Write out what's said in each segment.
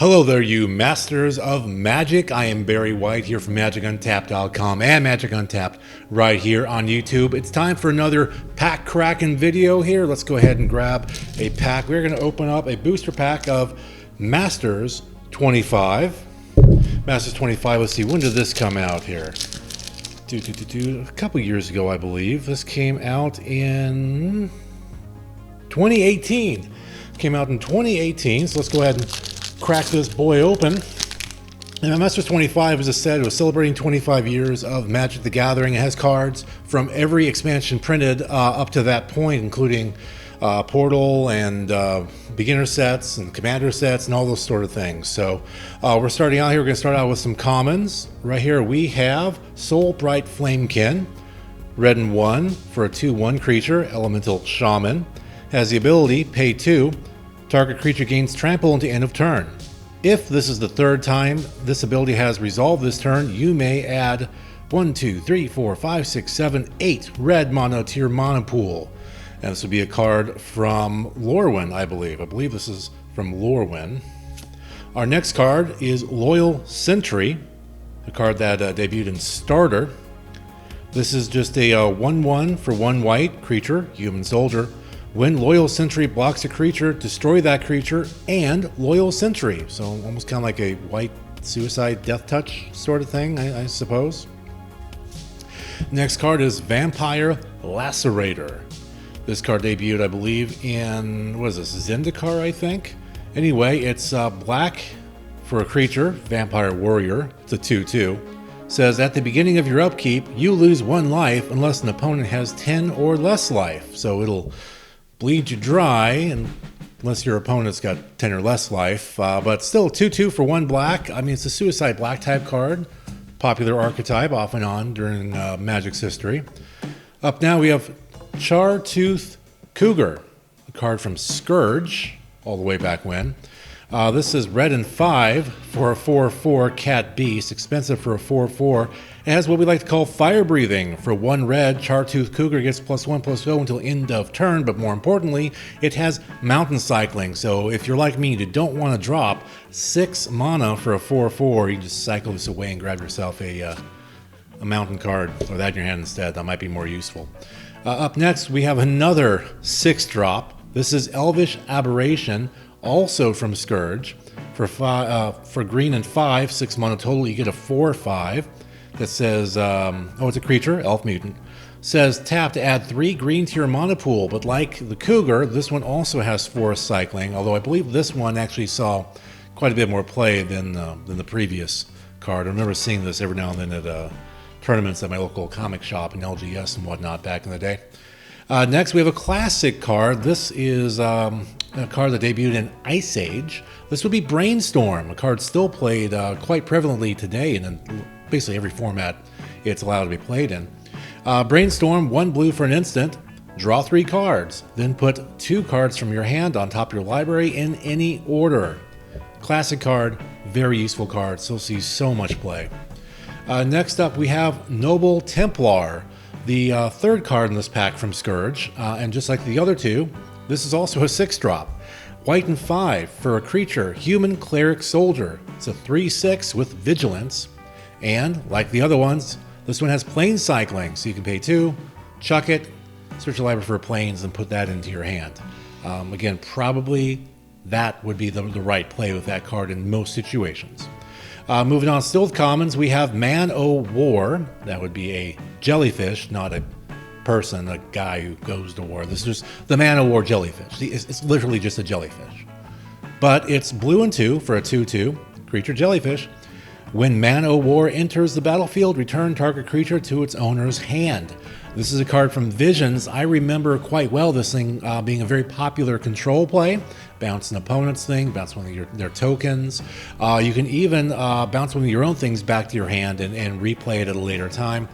Hello there, you masters of magic. I am Barry White here from MagicUntapped.com and Magic Untapped right here on YouTube. It's time for another pack cracking video here. Let's go ahead and grab a pack. We're going to open up a booster pack of Masters 25. Masters 25, let's see, when did this come out here? A couple years ago, I believe. This came out in 2018. Came out in 2018, so let's go ahead and crack this boy open. And Masters 25, as I said, was celebrating 25 years of Magic the Gathering. It has cards from every expansion printed up to that point, including Portal and beginner sets and commander sets and all those sort of things. So we're starting out here. We're going to start out with some commons. Right here we have Soul Bright Flamekin, red and 1 for a 2/1 creature, elemental shaman. Has the ability, pay 2. Target creature gains trample until end of turn. If this is the third time this ability has resolved this turn, you may add 1, 2, 3, 4, 5, 6, 7, 8 red mono to your mana pool. And this would be a card from Lorwyn, I believe. I believe this is from Lorwyn. Our next card is Loyal Sentry, a card that debuted in Starter. This is just a 1/1 for 1 white creature, human soldier. When Loyal Sentry blocks a creature, destroy that creature and Loyal Sentry. So almost kind of like a white suicide death touch sort of thing, I suppose. Next card is Vampire Lacerator. This card debuted, I believe, in, what is this, Zendikar, I think? Anyway, it's black for a creature, Vampire Warrior. It's a 2/2. Says, at the beginning of your upkeep, you lose 1 life unless an opponent has 10 or less life. So it'll bleed you dry, and unless your opponent's got 10 or less life, but still 2/2 for 1 black. I mean, it's a suicide black type card, popular archetype off and on during Magic's history. Up now we have Chartooth Cougar, a card from Scourge, all the way back when. This is red and 5 for a 4/4 cat beast, expensive for a 4/4. It has what we like to call fire breathing. For 1 red, Chartooth Cougar gets +1/+0 until end of turn, but more importantly, it has mountain cycling. So if you're like me, you don't want to drop 6 mana for a 4/4, you just cycle this away and grab yourself a mountain card, or that in your hand instead. That might be more useful. Up next, we have another 6-drop. This is Elvish Aberration, also from Scourge. For green and 5, 6 mana total, you get a 4/5 that says, it's a creature, elf mutant. Says tap to add 3 green to your mana pool, but like the Cougar, this one also has forest cycling, although I believe this one actually saw quite a bit more play than the previous card. I remember seeing this every now and then at tournaments at my local comic shop and LGS and whatnot back in the day. Next, we have a classic card. This is a card that debuted in Ice Age. This would be Brainstorm, a card still played quite prevalently today and in basically every format it's allowed to be played in. Brainstorm, 1 blue for an instant, draw 3 cards, then put 2 cards from your hand on top of your library in any order. Classic card, very useful card, still sees so much play. Next up, we have Noble Templar, the 3rd card in this pack from Scourge, and just like the other 2, this is also a 6-drop. White and 5 for a creature, human cleric soldier. It's a 3/6 with vigilance, and like the other ones, this one has plane cycling, so you can pay 2, chuck it, search your library for planes, and put that into your hand. Again, probably that would be the right play with that card in most situations. Moving on, still with commons, we have Man-O-War. That would be a jellyfish, not a person, a guy who goes to war. This is just the Man-O-War jellyfish. It's literally just a jellyfish. But it's blue and 2 for a 2/2 creature jellyfish. When Man-O-War enters the battlefield, return target creature to its owner's hand. This is a card from Visions. I remember quite well this thing being a very popular control play. Bounce an opponent's thing, bounce one of their tokens. You can even bounce one of your own things back to your hand and replay it at a later time.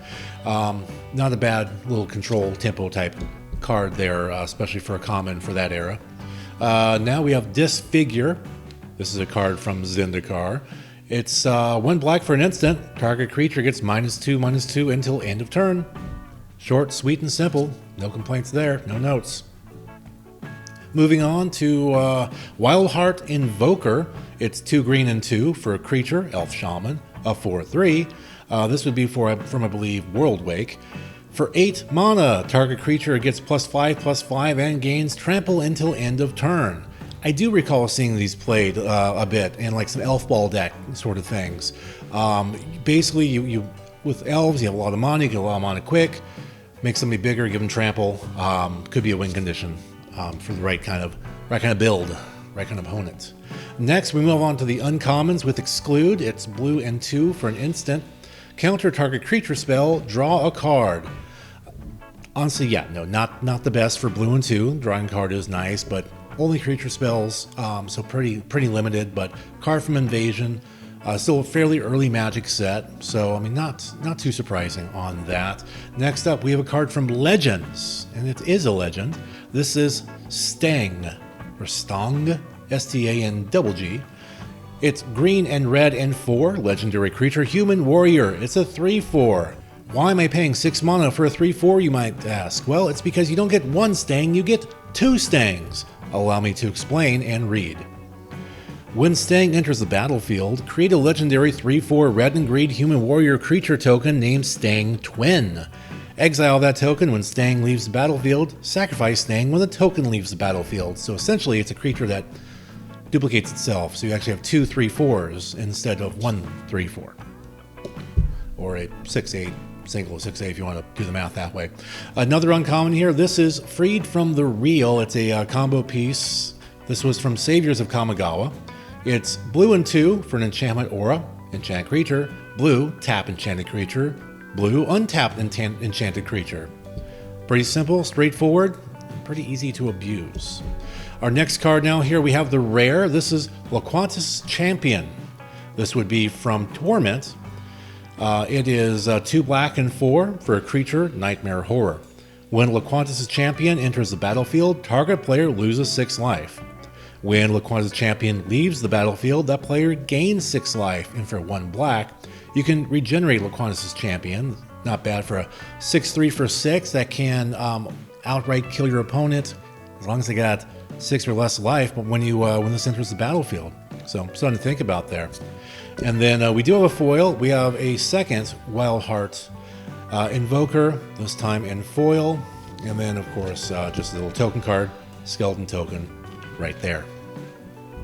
Not a bad little control tempo type card there, especially for a common for that era. Now we have Disfigure. This is a card from Zendikar. It's 1 black for an instant. Target creature gets -2/2 until end of turn. Short, sweet, and simple. No complaints there. No notes. Moving on to Wildheart Invoker. It's 2 green and 2 for a creature, Elf Shaman, a 4/3. This would be from, I believe, World Wake. For 8 mana, target creature gets +5/+5 and gains trample until end of turn. I do recall seeing these played a bit in like some elf ball deck sort of things. Basically, you with elves, you have a lot of mana, you get a lot of mana quick, make somebody bigger, give them trample. Could be a win condition for the right kind of build, right kind of opponent. Next, we move on to the uncommons with Exclude. It's blue and 2 for an instant. Counter target creature spell, draw a card. Honestly, yeah, no, not the best for blue and 2. Drawing a card is nice, but only creature spells, so pretty limited. But card from Invasion, still a fairly early Magic set, so I mean not too surprising on that. Next up, we have a card from Legends, and it is a legend. This is Stang, or Stang, S-T-A-N-G-G. It's green and red and 4, legendary creature, human warrior. It's a 3/4. Why am I paying 6 mana for a 3/4, you might ask? Well, it's because you don't get 1 Stang, you get 2 Stangs. Allow me to explain and read. When Stang enters the battlefield, create a legendary 3/4 red and green human warrior creature token named Stang Twin. Exile that token when Stang leaves the battlefield, sacrifice Stang when the token leaves the battlefield. So essentially it's a creature that duplicates itself, so you actually have 2 3/4s instead of 1 3/4. Or a 6/8, single 6/8 if you want to do the math that way. Another uncommon here, this is Freed from the Real. It's a combo piece. This was from Saviors of Kamigawa. It's blue and 2 for an enchantment aura, enchant creature, blue, tap enchanted creature, blue, untapped enchanted creature. Pretty simple, straightforward, pretty easy to abuse. Our next card now here, we have the rare. This is Laquantis Champion. This would be from Torment. It is 2 black and 4 for a creature, Nightmare Horror. When Laquantis' Champion enters the battlefield, target player loses 6 life. When Laquantis' Champion leaves the battlefield, that player gains 6 life, and for 1 black, you can regenerate Laquantis' Champion. Not bad for a 6/3 for 6 that can outright kill your opponent as long as they got 6 or less life. But when this enters the battlefield, so something to think about there. And then we do have a foil. We have a second Wildheart Invoker, this time in foil, and then of course just a little token card, skeleton token, right there.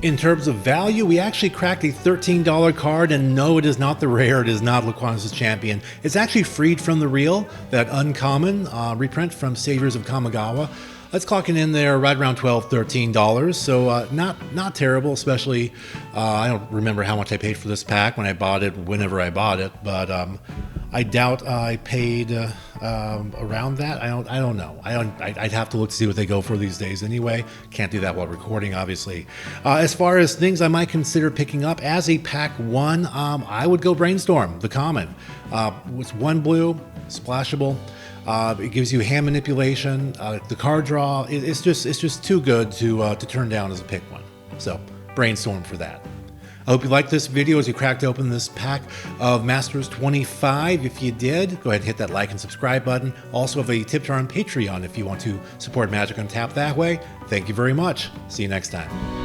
In terms of value, we actually cracked a $13 card, and no, it is not the rare, it is not Laquantis' Champion. It's actually Freed from the Real, that uncommon reprint from Saviors of Kamigawa. That's clocking in there right around $12, $13, so not terrible, especially, I don't remember how much I paid for this pack when I bought it, whenever I bought it, but I doubt I paid around that. I don't know. I'd have to look to see what they go for these days anyway. Can't do that while recording, obviously. As far as things I might consider picking up as a pack 1, I would go Brainstorm, the common. It's 1 blue, splashable. It gives you hand manipulation. The card draw, it's just too good to turn down as a pick 1. So Brainstorm for that. I hope you liked this video as you cracked open this pack of Masters 25. If you did, go ahead and hit that like and subscribe button. Also have a tip jar on Patreon if you want to support Magic Untapped that way. Thank you very much. See you next time.